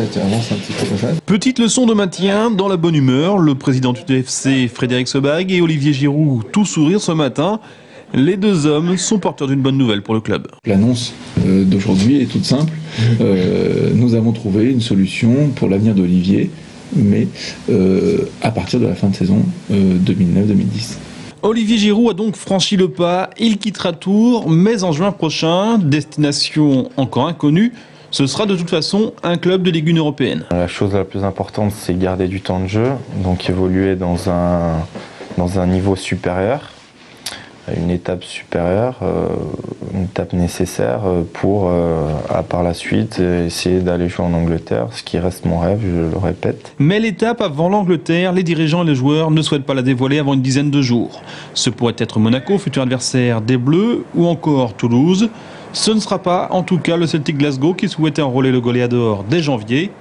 tu avances un petit peu comme ça. Petite leçon de maintien dans la bonne humeur. Le président du TFC, Frédéric Sebag, et Olivier Giroud, tout sourire ce matin. Les deux hommes sont porteurs d'une bonne nouvelle pour le club. L'annonce d'aujourd'hui est toute simple. Nous avons trouvé une solution pour l'avenir d'Olivier, mais à partir de la fin de saison 2009-2010. Olivier Giroud a donc franchi le pas. Il quittera Tours, mais en juin prochain, destination encore inconnue, ce sera de toute façon un club de Ligue 1 européenne. La chose la plus importante, c'est garder du temps de jeu, donc évoluer dans un niveau supérieur, une étape supérieure, une étape nécessaire pour, par la suite, essayer d'aller jouer en Angleterre, ce qui reste mon rêve, je le répète. Mais l'étape avant l'Angleterre, les dirigeants et les joueurs ne souhaitent pas la dévoiler avant une dizaine de jours. Ce pourrait être Monaco, futur adversaire des Bleus, ou encore Toulouse. Ce ne sera pas, en tout cas, le Celtic Glasgow qui souhaitait enrôler le goléador dès janvier.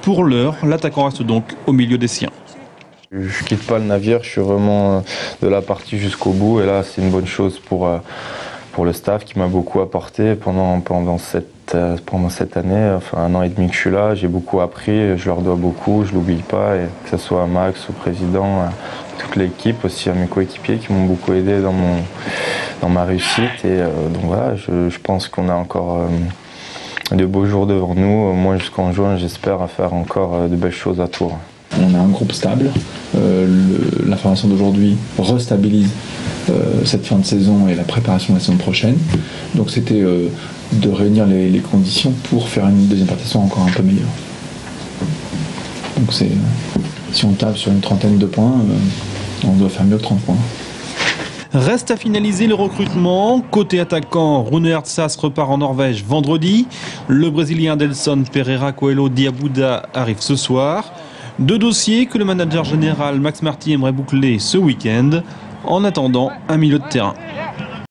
Pour l'heure, l'attaquant reste donc au milieu des siens. Je quitte pas le navire, je suis vraiment de la partie jusqu'au bout et là c'est une bonne chose pour le staff qui m'a beaucoup apporté pendant cette année, enfin 1 an et demi que je suis là, j'ai beaucoup appris, je leur dois beaucoup, je l'oublie pas, et que ce soit à Max, au président, à toute l'équipe, aussi à mes coéquipiers qui m'ont beaucoup aidé dans ma réussite et donc voilà, je pense qu'on a encore de beaux jours devant nous, moi jusqu'en juin j'espère faire encore de belles choses à Tours. On a un groupe stable, l'information d'aujourd'hui restabilise cette fin de saison et la préparation de la saison prochaine. Donc c'était de réunir les conditions pour faire une deuxième partie encore un peu meilleure. Donc si on tape sur une trentaine de points, on doit faire mieux que 30 points. Reste à finaliser le recrutement. Côté attaquant, Rune Hertzas repart en Norvège vendredi. Le Brésilien Delson Pereira Coelho Diabouda arrive ce soir. 2 dossiers que le manager général Max Marty aimerait boucler ce week-end. En attendant, un milieu de terrain.